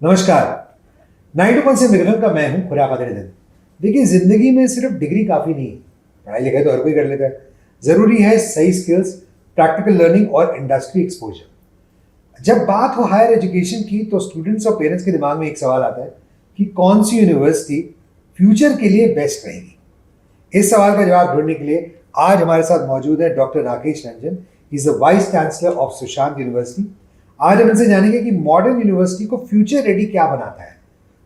नमस्कार। 92 से मिलने का मैं हूं खुराफात नितिन। देखिए, जिंदगी में सिर्फ डिग्री काफी नहीं है। पढ़ाई लिखाई तो हर कोई कर लेता है। जरूरी है सही स्किल्स, प्रैक्टिकल लर्निंग और इंडस्ट्री एक्सपोजर। जब बात हो हायर एजुकेशन की तो स्टूडेंट्स और पेरेंट्स के दिमाग में एक सवाल आता है कि कौन सी यूनिवर्सिटी फ्यूचर के लिए बेस्ट रहेगी। इस सवाल का जवाब ढूंढने के लिए आज हमारे साथ मौजूद है doctor Rakesh Ranjan. He is the vice chancellor of Sushant university. आज हम इनसे जानेंगे कि मॉडर्न यूनिवर्सिटी को फ्यूचर रेडी क्या बनाता है,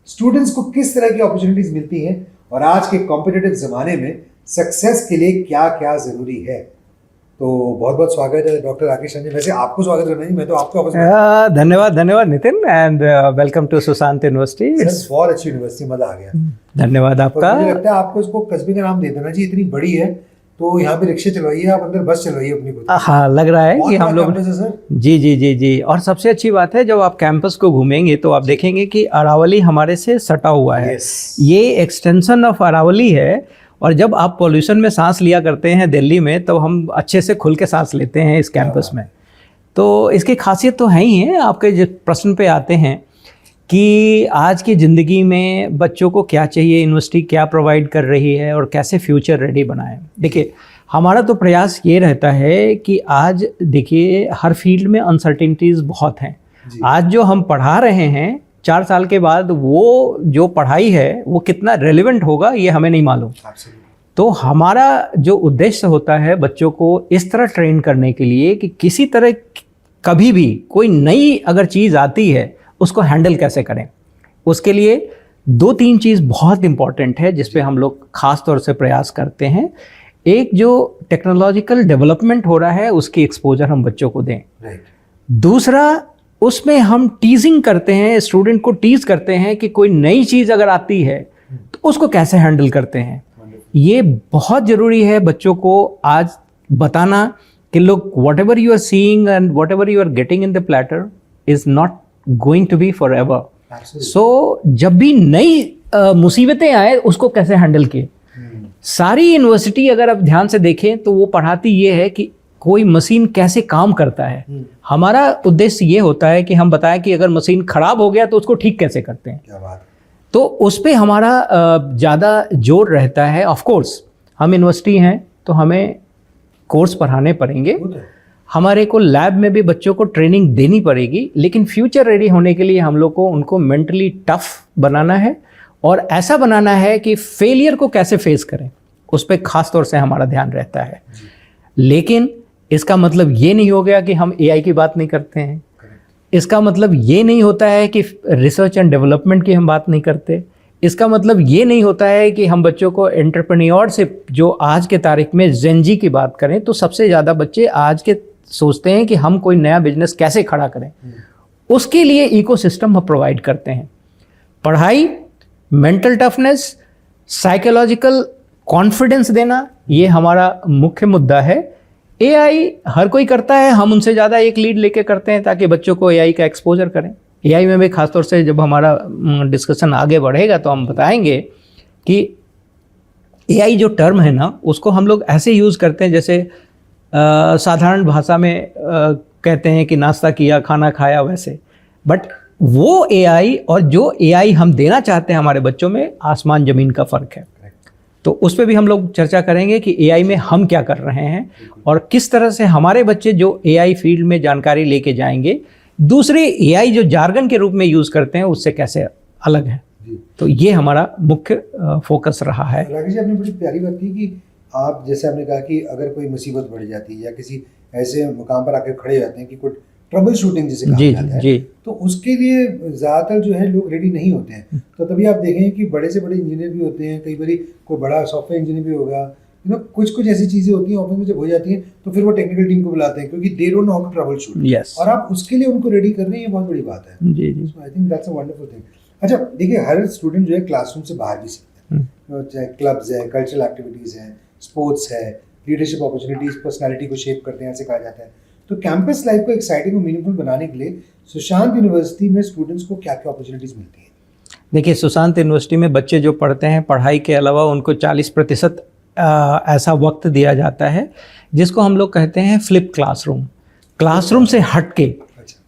स्टूडेंट्स को किस तरह की अपॉर्चुनिटीज मिलती हैं और आज के कॉम्पिटिटिव जमाने में सक्सेस के लिए क्या क्या जरूरी है। तो बहुत बहुत स्वागत है डॉक्टर राकेश रंजन। वैसे आपको स्वागत करना है, मैं तो आपको ऑफिस में। धन्यवाद Nitin and welcome to Sushant university. It's for अच्छी यूनिवर्सिटी, मजा आ गया। धन्यवाद आपका। मुझे लगता है आपको इसको कस्बे का नाम दे देना चाहिए, इतनी बड़ी है तो यहाँ पे रिक्शे चलवाइए, आप अंदर बस चलवाइए अपनी खुद। हाँ, लग रहा है कि हम लोग जी। और सबसे अच्छी बात है, जब आप कैंपस को घूमेंगे तो आप देखेंगे कि अरावली हमारे से सटा हुआ है। ये एक्सटेंशन ऑफ अरावली है। और जब आप पॉल्यूशन में सांस लिया करते हैं दिल्ली में, तो हम अच्छे से खुल के सांस लेते हैं इस कैंपस में। तो इसकी खासियत तो है ही है। आपके जिस प्रश्न पे आते हैं कि आज की ज़िंदगी में बच्चों को क्या चाहिए, यूनिवर्सिटी क्या प्रोवाइड कर रही है और कैसे फ्यूचर रेडी बनाएं। देखिए, हमारा तो प्रयास ये रहता है कि आज देखिए हर फील्ड में अनसर्टेनिटीज़ बहुत हैं। आज जो हम पढ़ा रहे हैं 4 साल के बाद वो जो पढ़ाई है वो कितना रेलेवेंट होगा ये हमें नहीं मालूम। तो हमारा जो उद्देश्य होता है बच्चों को इस तरह ट्रेन करने के लिए कि किसी तरह कभी भी कोई नई अगर चीज़ आती है उसको हैंडल कैसे करें। उसके लिए 2-3 चीज़ बहुत इम्पॉर्टेंट है जिस पे हम लोग ख़ास तौर से प्रयास करते हैं। एक, जो टेक्नोलॉजिकल डेवलपमेंट हो रहा है उसकी एक्सपोजर हम बच्चों को दें। दूसरा, उसमें हम टीजिंग करते हैं, स्टूडेंट को टीज करते हैं कि कोई नई चीज़ अगर आती है तो उसको कैसे हैंडल करते हैं। ये बहुत ज़रूरी है बच्चों को आज बताना कि लोग whatever you are seeing and whatever you are getting in the platter is not going to be forever. So जब भी नई मुसीबतें आए उसको कैसे हैंडल किए। सारी यूनिवर्सिटी अगर आप ध्यान से देखें तो वो पढ़ाती ये है कि कोई मशीन कैसे काम करता है। हमारा उद्देश्य ये होता है कि हम बताएं कि अगर मशीन खराब हो गया तो उसको ठीक कैसे करते हैं। क्या बात। तो उस पर हमारा ज़्यादा जोर रहता है। ऑफ कोर्स हम यूनिवर्सिटी हैं तो हमें कोर्स पढ़ाने पड़ेंगे, हमारे को लैब में भी बच्चों को ट्रेनिंग देनी पड़ेगी, लेकिन फ्यूचर रेडी होने के लिए हम लोग को उनको मेंटली टफ बनाना है और ऐसा बनाना है कि फेलियर को कैसे फेस करें, उस पर खास तौर से हमारा ध्यान रहता है। लेकिन इसका मतलब ये नहीं हो गया कि हम एआई की बात नहीं करते हैं। इसका मतलब ये नहीं होता है कि रिसर्च एंड डेवलपमेंट की हम बात नहीं करते। इसका मतलब ये नहीं होता है कि हम बच्चों को एंटरप्रेन्योरशिप, जो आज के तारीख में जेनजी की बात करें तो सबसे ज़्यादा बच्चे आज के सोचते हैं कि हम कोई नया बिजनेस कैसे खड़ा करें। उसके लिए इकोसिस्टम हम प्रोवाइड करते हैं। पढ़ाई, मेंटल टफनेस, साइकोलॉजिकल कॉन्फिडेंस देना, ये हमारा मुख्य मुद्दा है। एआई हर कोई करता है, हम उनसे ज़्यादा एक लीड लेके करते हैं ताकि बच्चों को एआई का एक्सपोजर करें। एआई में भी खासतौर से जब हमारा डिस्कशन आगे बढ़ेगा तो हम बताएंगे कि एआई जो टर्म है ना उसको हम लोग ऐसे यूज़ करते हैं जैसे साधारण भाषा में कहते हैं कि नाश्ता किया, खाना खाया, वैसे। बट वो एआई और जो एआई हम देना चाहते हैं हमारे बच्चों में आसमान ज़मीन का फ़र्क है। तो उस पर भी हम लोग चर्चा करेंगे कि एआई में हम क्या कर रहे हैं और किस तरह से हमारे बच्चे जो एआई फील्ड में जानकारी लेके जाएंगे दूसरे एआई जो जार्गन के रूप में यूज़ करते हैं उससे कैसे अलग है। तो ये हमारा मुख्य फोकस रहा है। राकेश जी, आपने बड़ी प्यारी बात की कि आप जैसे आपने कहा कि अगर कोई मुसीबत बढ़ जाती है या किसी ऐसे मुकाम पर आकर खड़े जाते हैं कि कोई ट्रबल शूटिंग जिसे कहा जाता है, तो उसके लिए ज़्यादातर जो है लोग रेडी नहीं होते हैं। तो तभी आप देखें कि बड़े से बड़े इंजीनियर भी होते हैं, कई बार कोई बड़ा सॉफ्टवेयर इंजीनियर भी होगा, कुछ ऐसी चीज़ें होती हैं ऑफिस में जब हो जाती हैं तो फिर वो टेक्निकल टीम को बुलाते हैं क्योंकि they don't know how to troubleshoot. और आप उसके लिए उनको रेडी कर रहे हैं, ये बहुत बड़ी बात है। I think that's a wonderful thing. अच्छा, देखिए, हर स्टूडेंट जो है क्लासरूम से बाहर भी सीखता है, चाहे क्लब्स है, कल्चरल एक्टिविटीज़ हैं, स्पोर्ट्स है, लीडरशिप अपॉर्चुनिटीज़ पर्सनैलिटी को शेप करते हैं, सिखाया जाता है। तो कैंपस लाइफ को एक्साइटिंग और मीनिंगफुल बनाने के लिए सुशांत यूनिवर्सिटी में स्टूडेंट्स को क्या क्या अपॉर्चुनिटीज़ मिलती हैं? देखिए, सुशांत यूनिवर्सिटी में बच्चे जो पढ़ते हैं, पढ़ाई के अलावा उनको 40% ऐसा वक्त दिया जाता है जिसको हम लोग कहते हैं फ्लिप क्लासरूम। क्लासरूम से हट के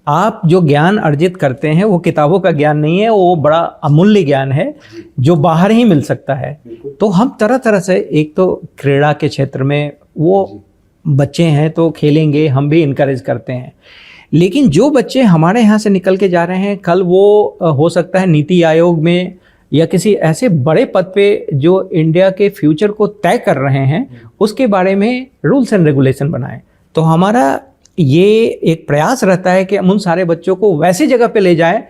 आप जो ज्ञान अर्जित करते हैं वो किताबों का ज्ञान नहीं है, वो बड़ा अमूल्य ज्ञान है जो बाहर ही मिल सकता है। तो हम तरह तरह से, एक तो क्रीड़ा के क्षेत्र में वो बच्चे हैं तो खेलेंगे, हम भी इनकरेज करते हैं, लेकिन जो बच्चे हमारे यहाँ से निकल के जा रहे हैं, कल वो हो सकता है नीति आयोग में या किसी ऐसे बड़े पद पे जो इंडिया के फ्यूचर को तय कर रहे हैं, उसके बारे में रूल्स एंड रेगुलेशन बनाएं। तो हमारा ये एक प्रयास रहता है कि हम उन सारे बच्चों को वैसी जगह पे ले जाएं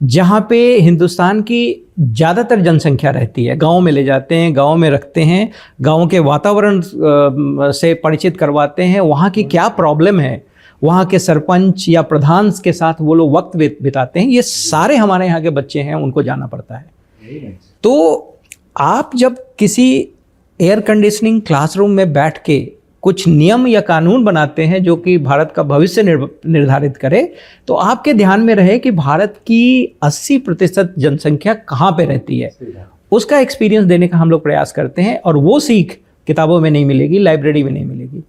जहाँ पे हिंदुस्तान की ज़्यादातर जनसंख्या रहती है। गांव में ले जाते हैं, गांव में रखते हैं, गांव के वातावरण से परिचित करवाते हैं, वहाँ की क्या प्रॉब्लम है, वहाँ के सरपंच या प्रधान के साथ वो लोग वक्त बिताते हैं। ये सारे हमारे यहाँ के बच्चे हैं, उनको जाना पड़ता है। तो आप जब किसी एयर कंडीशनिंग क्लासरूम में बैठ के कुछ नियम या कानून बनाते हैं जो कि भारत का भविष्य निर्धारित करे, तो आपके ध्यान में रहे कि भारत की 80% जनसंख्या कहाँ पे रहती है, उसका एक्सपीरियंस देने का हम लोग प्रयास करते हैं। और वो सीख किताबों में नहीं मिलेगी, लाइब्रेरी में नहीं मिलेगी।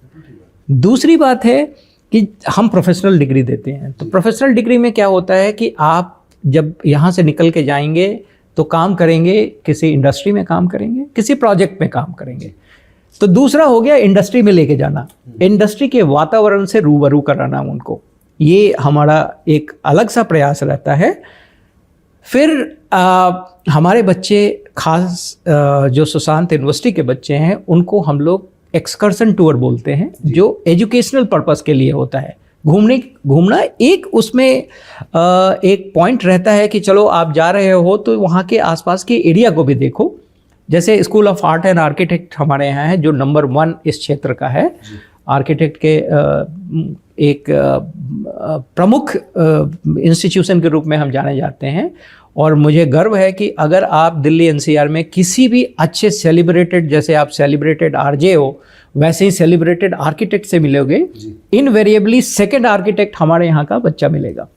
दूसरी बात है कि हम प्रोफेशनल डिग्री देते हैं। तो प्रोफेशनल डिग्री में क्या होता है कि आप जब यहाँ से निकल के जाएंगे तो काम करेंगे, किसी इंडस्ट्री में काम करेंगे, किसी प्रोजेक्ट में काम करेंगे। तो दूसरा हो गया इंडस्ट्री में लेके जाना, इंडस्ट्री के वातावरण से रूबरू कराना उनको, ये हमारा एक अलग सा प्रयास रहता है। फिर हमारे बच्चे, खास जो सुशांत यूनिवर्सिटी के बच्चे हैं, उनको हम लोग एक्सकर्सन टूर बोलते हैं, जो एजुकेशनल पर्पस के लिए होता है। घूमना एक उसमें एक पॉइंट रहता है कि चलो आप जा रहे हो तो वहाँ के आसपास के एरिया को भी देखो। जैसे school of art and architect हमारे यहाँ है, जो नंबर 1 इस क्षेत्र का है। आर्किटेक्ट के एक प्रमुख इंस्टीट्यूशन के रूप में हम जाने जाते हैं। और मुझे गर्व है कि अगर आप दिल्ली एनसीआर में किसी भी अच्छे सेलिब्रेटेड, जैसे आप सेलिब्रेटेड आरजे हो, वैसे ही सेलिब्रेटेड आर्किटेक्ट से मिलोगे, इनवेरिएबली सेकंड आर्किटेक्ट हमारे यहाँ का बच्चा मिलेगा।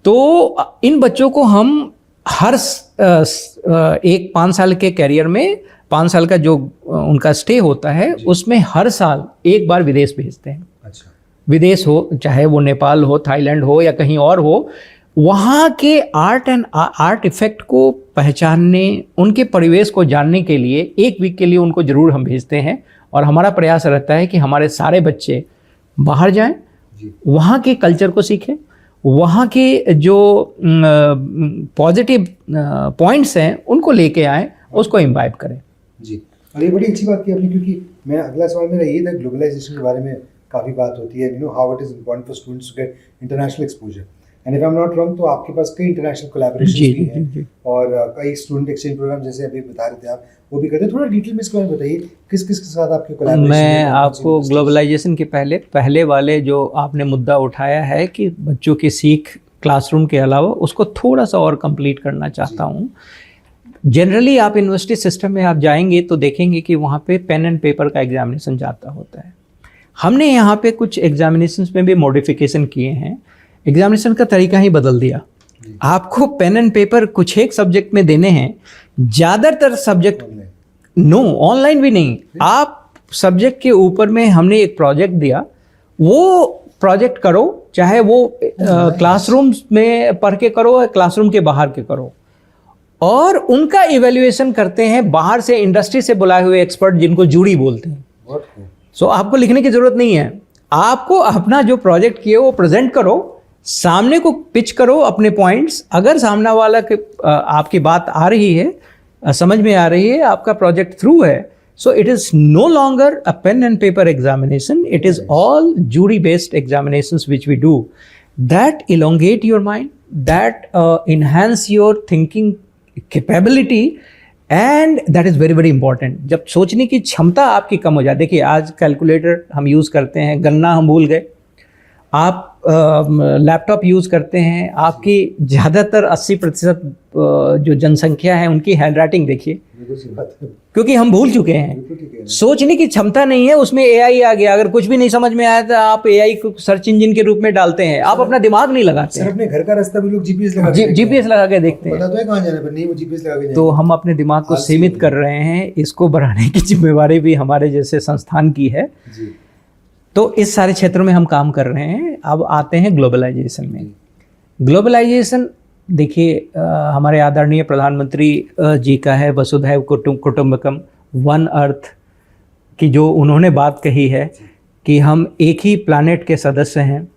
तो इन बच्चों को हम हर एक 5 साल के कैरियर में, 5 साल का जो उनका स्टे होता है, उसमें हर साल एक बार विदेश भेजते हैं। अच्छा। विदेश हो, चाहे वो नेपाल हो, थाईलैंड हो या कहीं और हो, वहाँ के आर्ट इफेक्ट को पहचानने, उनके परिवेश को जानने के लिए 1 वीक के लिए उनको ज़रूर हम भेजते हैं। और हमारा प्रयास रहता है कि हमारे सारे बच्चे बाहर जाएं, वहाँ के कल्चर को सीखें, वहाँ के जो पॉजिटिव पॉइंट्स हैं उनको लेके आएँ, उसको इम्बाइब करें। जी, और ये बड़ी अच्छी बात की आपने, क्योंकि मैं अगला सवाल मेरा ये था, ग्लोबलाइजेशन के बारे में काफ़ी बात होती है, how it is important for students to get international exposure. And if I am not wrong, तो आपके पास कई इंटरनेशनल कोलैबोरेशंस भी हैं और कई स्टूडेंट एक्सचेंज प्रोग्राम जैसे अभी बता रहे थे आप, वो भी करते हैं। थोड़ा डिटेल में इसके बारे में बताइए, किस किस के साथ आपके कोलैबोरेशन? मैं आपको ग्लोबलाइजेशन के पहले वाले जो आपने मुद्दा उठाया है कि बच्चों की सीख क्लासरूम के अलावा, उसको थोड़ा सा और कंप्लीट करना चाहता हूँ। जनरली आप यूनिवर्सिटी सिस्टम में आप जाएंगे तो देखेंगे कि वहाँ पे पेन एंड पेपर का एग्जामिनेशन जाता होता है। हमने यहाँ पे कुछ एग्जामिनेशंस में भी मॉडिफिकेशन किए हैं, एग्जामिनेशन का तरीका ही बदल दिया। आपको पेन एंड पेपर कुछ एक सब्जेक्ट में देने हैं, ज़्यादातर सब्जेक्ट नो, ऑनलाइन भी नहीं, आप सब्जेक्ट के ऊपर में हमने एक प्रोजेक्ट दिया, वो प्रोजेक्ट करो, चाहे वो क्लासरूम में पढ़ के करो या क्लासरूम के बाहर के करो, और उनका इवैल्यूएशन करते हैं बाहर से, इंडस्ट्री से बुलाए हुए एक्सपर्ट, जिनको जूरी बोलते हैं। सो आपको लिखने की ज़रूरत नहीं है, आपको अपना जो प्रोजेक्ट किए वो प्रेजेंट करो, सामने को पिच करो अपने पॉइंट्स। अगर सामना वाला के आपकी बात आ रही है, समझ में आ रही है, आपका प्रोजेक्ट थ्रू है, so it is no longer a pen and paper examination, it is all jury based examinations which we do that elongate your mind, that enhance your thinking capability, and that is very very important। जब सोचने की क्षमता आपकी कम हो जाए, देखिए आज calculator हम यूज़ करते हैं, गणना हम भूल गए, आप लैपटॉप यूज़ करते हैं, आपकी ज़्यादातर 80% जो जनसंख्या है उनकी हैंडराइटिंग देखिए, क्योंकि हम भूल चुके हैं, सोचने की क्षमता नहीं है। उसमें एआई आ गया, अगर कुछ भी नहीं समझ में आया तो आप एआई को सर्च इंजन के रूप में डालते हैं, आप अपना दिमाग नहीं लगाते हैं। अपने घर का रास्ता भी लोग जीपीएस लगा के देखते हैं, तो है कहाँ जाना, पर नहीं वो जीपीएस लगा के। तो हम अपने दिमाग को सीमित कर रहे हैं, इसको बढ़ाने की जिम्मेवारी भी हमारे जैसे संस्थान की है। तो इस सारे क्षेत्रों में हम काम कर रहे हैं। अब आते हैं ग्लोबलाइजेशन में। ग्लोबलाइजेशन देखिए हमारे आदरणीय प्रधानमंत्री जी का है, वसुधैव कुटुंबकम, वन अर्थ की जो उन्होंने बात कही है कि हम एक ही प्लानेट के सदस्य हैं।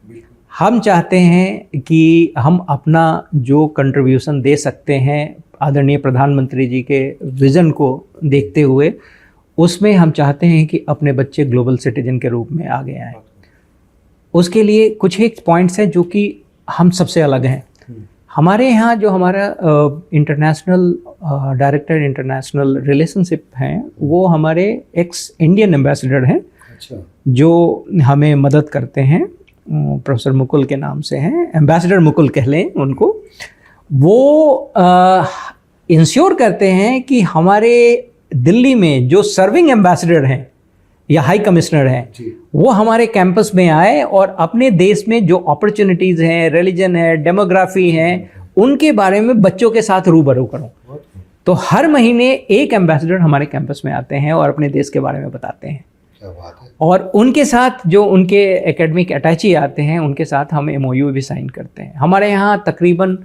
हम चाहते हैं कि हम अपना जो कंट्रीब्यूशन दे सकते हैं आदरणीय प्रधानमंत्री जी के विज़न को देखते हुए, उसमें हम चाहते हैं कि अपने बच्चे ग्लोबल सिटीजन के रूप में आगे आएँ। उसके लिए कुछ एक पॉइंट्स हैं जो कि हम सबसे अलग हैं। हमारे यहाँ जो हमारा इंटरनेशनल डायरेक्टर इंटरनेशनल रिलेशनशिप हैं, वो हमारे एक्स इंडियन एम्बेसडर हैं। अच्छा। जो हमें मदद करते हैं, प्रोफेसर मुकुल के नाम से हैं, एम्बेसडर मुकुल कह लें उनको। वो इंश्योर करते हैं कि हमारे दिल्ली में जो सर्विंग एम्बेसडर हैं या हाई कमिश्नर हैं, वो हमारे कैंपस में आए और अपने देश में जो अपॉर्चुनिटीज़ हैं, रिलीजन है, डेमोग्राफी हैं, उनके बारे में बच्चों के साथ रूबरू करो। तो हर महीने एक एम्बेसडर हमारे कैंपस में आते हैं और अपने देश के बारे में बताते हैं। क्या बात है। और उनके साथ जो उनके एकेडमिक अटैची आते हैं, उनके साथ हम MOU भी साइन करते हैं। हमारे यहाँ तकरीबन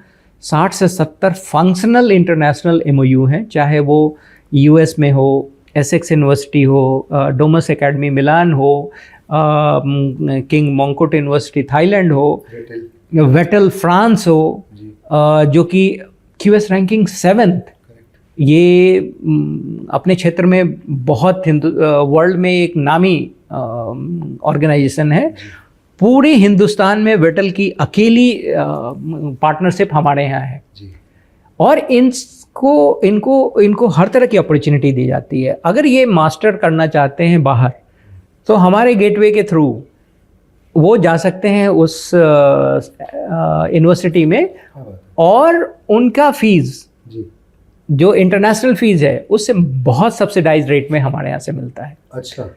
60 से 70 फंक्शनल इंटरनेशनल MOU हैं, चाहे वो US में हो, एसेक्स यूनिवर्सिटी हो, डोमस एकेडमी मिलान हो, किंग मोंकोट यूनिवर्सिटी थाईलैंड हो, वेटल फ्रांस हो, जो कि QS रैंकिंग 7th, ये अपने क्षेत्र में बहुत वर्ल्ड में एक नामी ऑर्गेनाइजेशन है। पूरे हिंदुस्तान में वेटल की अकेली पार्टनरशिप हमारे यहाँ है। और इनको हर तरह की अपॉर्चुनिटी दी जाती है। अगर ये मास्टर करना चाहते हैं बाहर, तो हमारे गेटवे के थ्रू वो जा सकते हैं उस यूनिवर्सिटी में, और उनका फीस जो इंटरनेशनल फीस है उससे बहुत सब्सिडाइज रेट में हमारे यहाँ से मिलता है। अच्छा।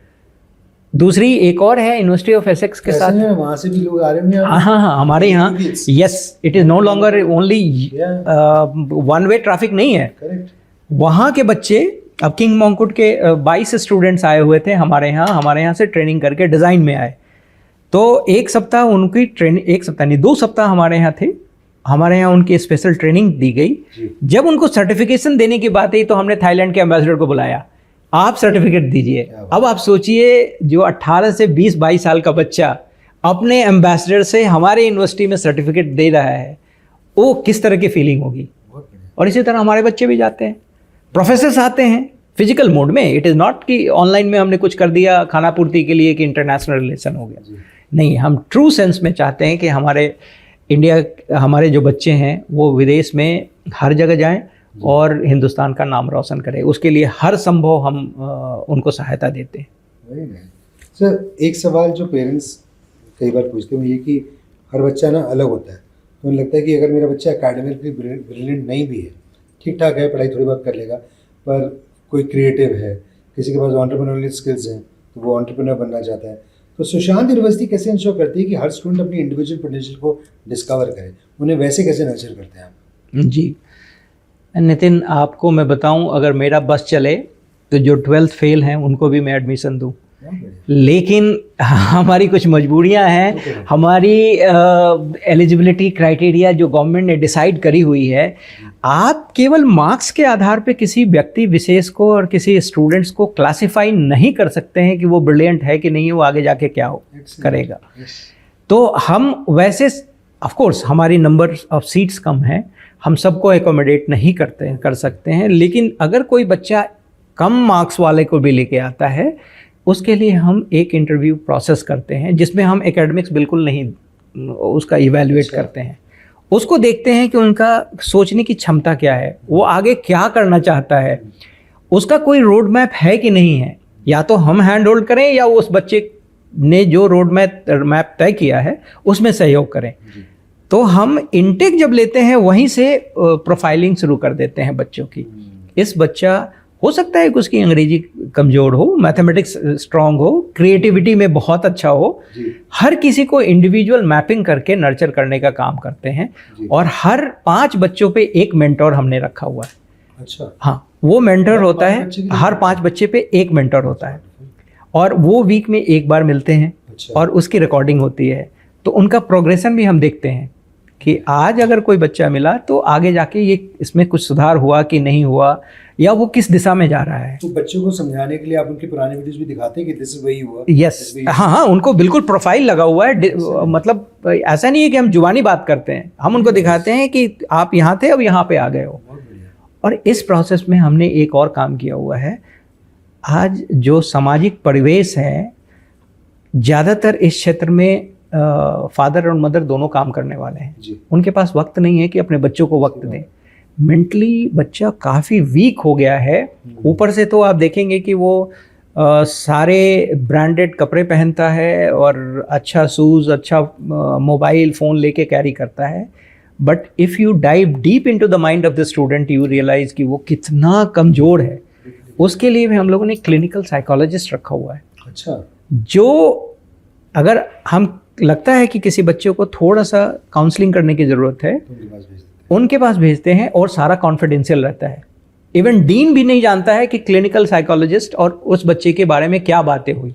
दूसरी एक और है यूनिवर्सिटी ऑफ एसेक्स के साथ, वहाँ से भी लोग आ रहे हैं। हाँ, हमारे यहाँ yes, it is no longer only one way traffic नहीं है। करेक्ट। वहाँ के बच्चे, अब किंग मोंकुट के 22 स्टूडेंट्स आए हुए थे हमारे यहाँ से ट्रेनिंग करके डिज़ाइन में आए। तो एक सप्ताह उनकी ट्रेनिंग, एक सप्ताह नहीं 2 सप्ताह हमारे यहाँ थे। हमारे यहाँ उनकी स्पेशल ट्रेनिंग दी गई। जब उनको सर्टिफिकेशन देने की बात आई तो हमने थाईलैंड के एम्बेसडर को बुलाया, आप सर्टिफिकेट दीजिए। अब आप सोचिए, जो 18 से 20-22 साल का बच्चा अपने एम्बेसडर से हमारे यूनिवर्सिटी में सर्टिफिकेट दे रहा है, वो किस तरह की फीलिंग होगी। और इसी तरह हमारे बच्चे भी जाते हैं, प्रोफेसर्स आते हैं फिजिकल मोड में। इट इज़ नॉट कि ऑनलाइन में हमने कुछ कर दिया खाना पूर्ति के लिए कि इंटरनेशनल रिलेशन हो गया। नहीं, हम ट्रू सेंस में चाहते हैं कि हमारे जो बच्चे हैं वो विदेश में हर जगह जाएं और हिंदुस्तान का नाम रोशन करें। उसके लिए हर संभव हम उनको सहायता देते हैं। सर, एक सवाल जो पेरेंट्स कई बार पूछते हैं ये कि हर बच्चा ना अलग होता है, तो उन्हें लगता है कि अगर मेरा बच्चा एकेडमिकली ब्रिलियंट नहीं भी है, ठीक ठाक है, पढ़ाई थोड़ी बहुत कर लेगा, पर कोई क्रिएटिव है, किसी के पास एंटरप्रेन्योरियल स्किल्स हैं, तो वो एंटरप्रेन्योर बनना चाहता है, तो सुशांत यूनिवर्सिटी कैसे इंश्योर करती है कि हर स्टूडेंट अपनी इंडिविजुअल पोटेंशियल को डिस्कवर करे? उन्हें वैसे कैसे नर्चर करते हैं आप? जी नितिन, आपको मैं बताऊं, अगर मेरा बस चले तो जो 12th फेल हैं उनको भी मैं एडमिशन दूं, लेकिन हमारी कुछ मजबूरियां हैं। हमारी एलिजिबिलिटी क्राइटेरिया जो गवर्नमेंट ने डिसाइड करी हुई है, आप केवल मार्क्स के आधार पे किसी व्यक्ति विशेष को और किसी स्टूडेंट्स को क्लासिफाई नहीं कर सकते हैं कि वो ब्रिलियंट है कि नहीं, वो आगे जाके क्या करेगा। तो हम वैसे ऑफ कोर्स हमारी नंबर ऑफ सीट्स कम हैं, हम सबको एकोमोडेट नहीं कर सकते हैं, लेकिन अगर कोई बच्चा कम मार्क्स वाले को भी लेके आता है, उसके लिए हम एक इंटरव्यू प्रोसेस करते हैं जिसमें हम एकेडमिक्स बिल्कुल नहीं उसका इवैल्यूएट करते हैं। उसको देखते हैं कि उनका सोचने की क्षमता क्या है, वो आगे क्या करना चाहता है, उसका कोई रोड मैप है कि नहीं है। या तो हम हैंड होल्ड करें या उस बच्चे ने जो रोड मैप तय किया है उसमें सहयोग करें। तो हम इनटेक जब लेते हैं वहीं से प्रोफाइलिंग शुरू कर देते हैं बच्चों की। इस बच्चा हो सकता है कि उसकी अंग्रेजी कमज़ोर हो, मैथमेटिक्स स्ट्रांग हो, क्रिएटिविटी में बहुत अच्छा हो। हर किसी को इंडिविजुअल मैपिंग करके नर्चर करने का काम करते हैं और हर 5 बच्चों पे एक मेंटोर हमने रखा हुआ है। अच्छा। हाँ, वो मेंटर होता है, हर 5 बच्चे पे एक मेंटर होता है और वो वीक में एक बार मिलते हैं। अच्छा। और उसकी रिकॉर्डिंग होती है, तो उनका प्रोग्रेशन भी हम देखते हैं कि आज अगर कोई बच्चा मिला तो आगे जाके ये इसमें कुछ सुधार हुआ कि नहीं हुआ, या वो किस दिशा में जा रहा है। तो बच्चों को समझाने के लिए आप उनकी पुरानी वीडियोस भी दिखाते हैं कि दिस इज वही हुआ। यस, हाँ हाँ, उनको बिल्कुल प्रोफाइल लगा हुआ है, मतलब ऐसा नहीं है कि हम जुबानी बात करते हैं, हम उनको दिखाते हैं कि आप यहाँ थे अब यहाँ पे आ गए हो। और इस प्रोसेस में हमने एक और काम किया हुआ है। आज जो सामाजिक परिवेश है, ज़्यादातर इस क्षेत्र में फादर और मदर दोनों काम करने वाले हैं जी। उनके पास वक्त नहीं है कि अपने बच्चों को वक्त दें। मेंटली बच्चा काफ़ी वीक हो गया है। ऊपर से तो आप देखेंगे कि वो सारे ब्रांडेड कपड़े पहनता है और अच्छा शूज़, अच्छा मोबाइल फ़ोन लेके कैरी करता है, but if you dive deep into the mind of the student you realise कि वो कितना कमज़ोर है। उसके लिए भी हम लोगों ने क्लिनिकल साइकोलॉजिस्ट रखा हुआ है। अच्छा। जो अगर हम लगता है कि किसी बच्चे को थोड़ा सा काउंसलिंग करने की ज़रूरत है, उनके पास भेजते हैं और सारा कॉन्फिडेंशियल रहता है। इवन डीन भी नहीं जानता है कि क्लिनिकल साइकोलॉजिस्ट और उस बच्चे के बारे में क्या बातें हुई,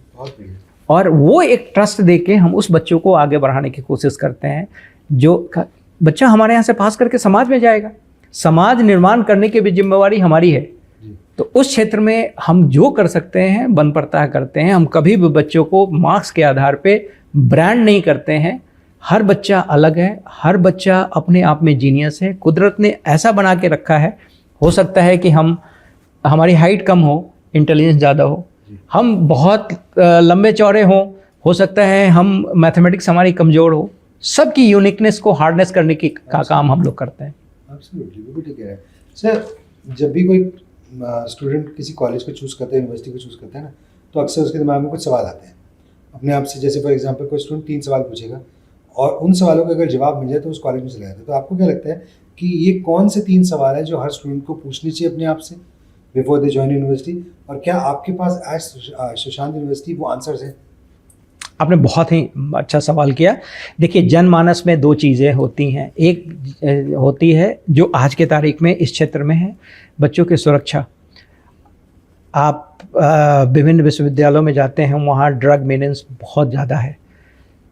और वो एक ट्रस्ट देके हम उस बच्चों को आगे बढ़ाने की कोशिश करते हैं। जो बच्चा हमारे यहाँ से पास करके समाज में जाएगा, समाज निर्माण करने की भी जिम्मेवारी हमारी है। तो उस क्षेत्र में हम जो कर सकते हैं बन पड़ता करते हैं। हम कभी भी बच्चों को मार्क्स के आधार पे ब्रांड नहीं करते हैं। हर बच्चा अलग है, हर बच्चा अपने आप में जीनियस है। कुदरत ने ऐसा बना के रखा है, हो सकता है कि हमारी हाइट कम हो, इंटेलिजेंस ज़्यादा हो, हम बहुत लंबे चौड़े हों, हो सकता है हम मैथमेटिक्स हमारी कमज़ोर हो। सबकी यूनिकनेस को हार्डनेस करने की का काम हम लोग करते हैं। एब्सोल्युटली, बिल्कुल ठीक है सर। जब भी कोई स्टूडेंट किसी कॉलेज को चूज़ करता है, यूनिवर्सिटी को चूज़ करता है ना, तो अक्सर उसके दिमाग में कुछ सवाल आते हैं अपने आप से। जैसे फॉर एग्जांपल कोई स्टूडेंट 3 सवाल पूछेगा और उन सवालों का अगर जवाब मिल जाए तो उस कॉलेज में चला जाता है। तो आपको क्या लगता है कि ये कौन से 3 सवाल हैं जो हर स्टूडेंट को पूछनी चाहिए अपने आप से बिफोर दे जॉइन यूनिवर्सिटी, और क्या आपके पास एज सुशांत यूनिवर्सिटी वो आंसर्स हैं? आपने बहुत ही अच्छा सवाल किया। देखिए, जनमानस में 2 चीज़ें होती हैं। एक होती है जो आज के तारीख में इस क्षेत्र में है, बच्चों की सुरक्षा। आप विभिन्न विश्वविद्यालयों में जाते हैं, वहाँ ड्रग मेनेंस बहुत ज़्यादा है।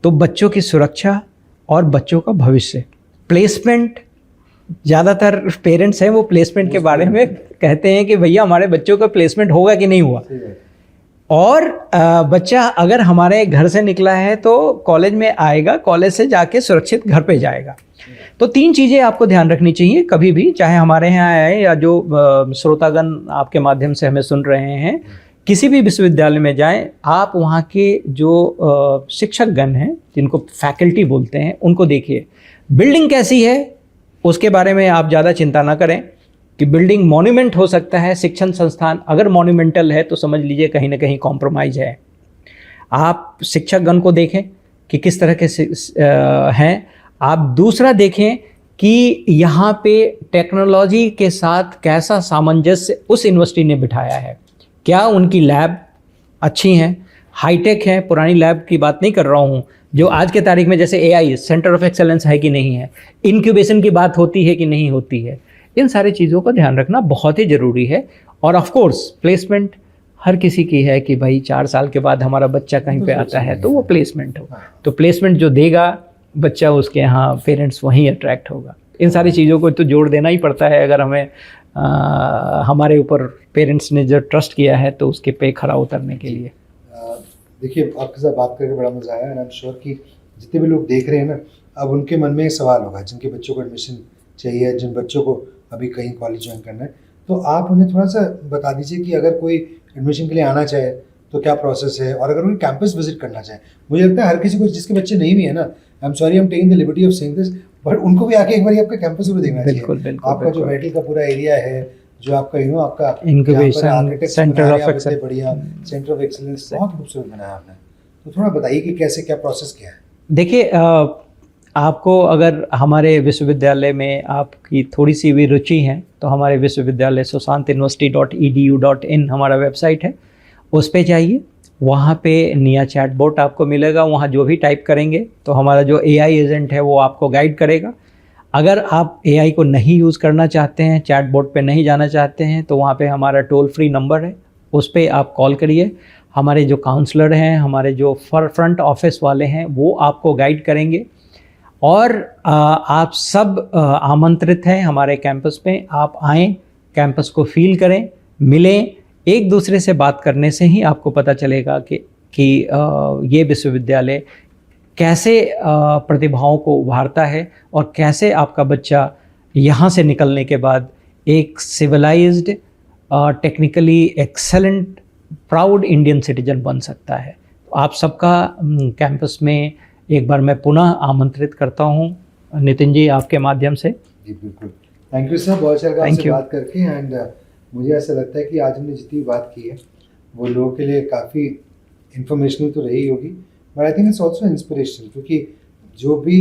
तो बच्चों की सुरक्षा और बच्चों का भविष्य, प्लेसमेंट, ज़्यादातर पेरेंट्स हैं वो प्लेसमेंट के बारे में कहते हैं कि भैया हमारे बच्चों का प्लेसमेंट होगा कि नहीं हुआ। और बच्चा अगर हमारे घर से निकला है तो कॉलेज में आएगा, कॉलेज से जाके सुरक्षित घर पे जाएगा। तो 3 चीज़ें आपको ध्यान रखनी चाहिए कभी भी, चाहे हमारे यहाँ आए या जो श्रोतागण आपके माध्यम से हमें सुन रहे हैं, किसी भी विश्वविद्यालय में जाएं, आप वहाँ के जो शिक्षकगण हैं, जिनको फैकल्टी बोलते हैं, उनको देखिए। बिल्डिंग कैसी है उसके बारे में आप ज़्यादा चिंता ना करें कि बिल्डिंग मॉन्यूमेंट हो सकता है। शिक्षण संस्थान अगर मॉन्यूमेंटल है तो समझ लीजिए कहीं ना कहीं कॉम्प्रोमाइज़ है। आप शिक्षकगण को देखें कि किस तरह के हैं। आप दूसरा देखें कि यहाँ पे टेक्नोलॉजी के साथ कैसा सामंजस्य उस यूनिवर्सिटी ने बिठाया है। क्या उनकी लैब अच्छी हैं, हाईटेक हैं? पुरानी लैब की बात नहीं कर रहा हूँ, जो आज के तारीख में जैसे AI सेंटर ऑफ एक्सेलेंस है कि नहीं है, इंक्यूबेशन की बात होती है कि नहीं होती है। इन सारी चीज़ों का ध्यान रखना बहुत ही ज़रूरी है। और ऑफ कोर्स प्लेसमेंट हर किसी की है कि भाई 4 साल के बाद हमारा बच्चा कहीं पे आता है तो वो प्लेसमेंट हो। तो प्लेसमेंट जो देगा बच्चा, उसके यहाँ पेरेंट्स वहीं अट्रैक्ट होगा। इन सारी चीज़ों को तो जोड़ देना ही पड़ता है। अगर हमें हमारे ऊपर पेरेंट्स ने जो ट्रस्ट किया है तो उसके पे खरा उतरने के लिए। देखिए, आपके साथ बात करके बड़ा मज़ा आया। एंड आई एम श्योर कि जितने भी लोग देख रहे हैं ना, अब उनके मन में एक सवाल होगा, जिनके बच्चों को एडमिशन चाहिए, जिन बच्चों को अभी कहीं कॉलेज ज्वाइन करना है, तो आप उन्हें थोड़ा सा बता दीजिए कि अगर कोई एडमिशन के लिए आना चाहे तो क्या प्रोसेस है, और अगर उन्हें कैंपस विजिट करना चाहे। मुझे लगता है हर किसी को, जिसके बच्चे नहीं भी है ना, I am sorry, I am taking the liberty of saying this, but उनको भी आके एक बार आपका कैंपस जरूर देखना चाहिए। बिल्कुल, आपका जो मेटल का पूरा एरिया है, जो आपका आपका इंक्यूबेशन सेंटर ऑफ एक्सेलेंस, बढ़िया सेंटर ऑफ एक्सेलेंस बहुत खूबसूरत बनाया आपने। तो थोड़ा बताइए कि कैसे, क्या प्रोसेस क्या है? देखिए, आपको अगर हमारे विश्वविद्यालय में आपकी थोड़ी सी भी रुचि है तो हमारे विश्वविद्यालय susantuniversity.edu.in हमारा वेबसाइट है, उस पे जाइए। वहाँ पे निया चैटबॉट आपको मिलेगा। वहाँ जो भी टाइप करेंगे तो हमारा जो AI एजेंट है वो आपको गाइड करेगा। अगर आप AI को नहीं यूज़ करना चाहते हैं, चैटबॉट पे नहीं जाना चाहते हैं, तो वहाँ पे हमारा टोल फ्री नंबर है, उस पर आप कॉल करिए। हमारे जो काउंसलर हैं, हमारे जो फ्रंट ऑफिस वाले हैं, वो आपको गाइड करेंगे। और आप सब आमंत्रित हैं हमारे कैंपस में। आप आएँ, कैंपस को फील करें, मिलें। एक दूसरे से बात करने से ही आपको पता चलेगा कि ये विश्वविद्यालय कैसे प्रतिभाओं को उभारता है और कैसे आपका बच्चा यहाँ से निकलने के बाद एक civilised, technically excellent, proud Indian citizen बन सकता है। आप सबका कैंपस में एक बार मैं पुनः आमंत्रित करता हूँ नितिन जी, आपके माध्यम से। जी बिल्कुल, थैंक यू सर, बहुत अच्छा लगा आपसे बात करके। एंड मुझे ऐसा लगता है कि आज हमने जितनी बात की है वो लोगों के लिए काफ़ी इंफॉर्मेशनल तो रही होगी, but I think it's also inspirational, क्योंकि जो भी,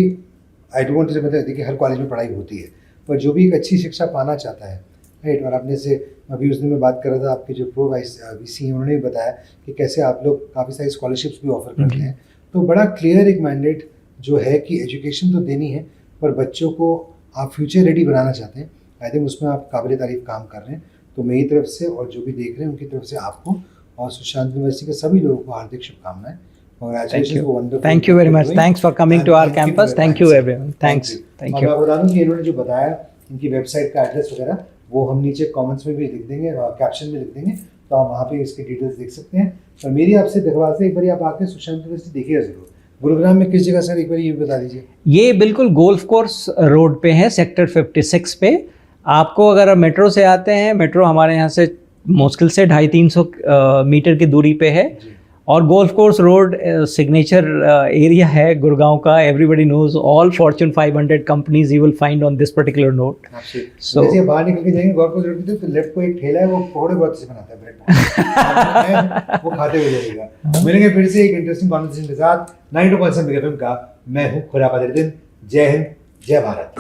आई डोंट वांट टू से देखिए हर कॉलेज में पढ़ाई होती है, पर जो भी एक अच्छी शिक्षा पाना चाहता है, राइट। और आपने से अभी उस दिन मैं बात कर रहा था, आपके जो प्रो वीसी हैं उन्होंने भी बताया कि कैसे आप लोग काफ़ी सारी स्कॉलरशिप्स भी ऑफर करते हैं। तो बड़ा क्लियर एक मैंडेट जो है कि एजुकेशन तो देनी है, पर बच्चों को आप फ्यूचर रेडी बनाना चाहते हैं। आई थिंक उसमें आप काबिल तारीफ काम कर रहे हैं। तो मेरी तरफ से और जो भी देख रहे हैं उनकी तरफ से आपको और सुशांत यूनिवर्सिटी के सभी लोगों को हार्दिक शुभकामनाएं। Thank you very much. Thanks for coming to our campus. Thank you everyone. Thanks. Thank you. मैं बता दूं कि इन्होंने जो बताया इनकी वेबसाइट का एड्रेस वगैरह वो हम नीचे कमेंट्स में भी लिख देंगे, कैप्शन में लिख देंगे, तो आप वहाँ पे इसकी डिटेल्स देख सकते हैं। और मेरी आपसे दरख्वास्त है, एक बार आप आके सुशांत यूनिवर्सिटी देखिएगा जरूर। गुरुग्राम में किस जगह सर, एक बार ये बता दीजिए। ये बिल्कुल गोल्फ कोर्स रोड पे है, सेक्टर 56 पे। आपको अगर मेट्रो से आते हैं, मेट्रो हमारे यहाँ से मुश्किल से 250-300 मीटर की दूरी पे है। और golf course road signature area है गुड़गांव का। Everybody knows all Fortune 500 companies you will find on this particular note. So जैसे बाहर निकल के जाएंगे गोल्फ कोर्स रोड पे, तो लेफ्ट को एक ठेला है, वो पकौड़े बहुत से बनाता है, ब्रेड वो खाते हुए जाएगा। मिलेंगे फिर से एक इंटरेस्टिंग कॉन्वर्सेशन के साथ। 92.7 का मैं हूँ खुरापात। जय हिंद, जय भारत।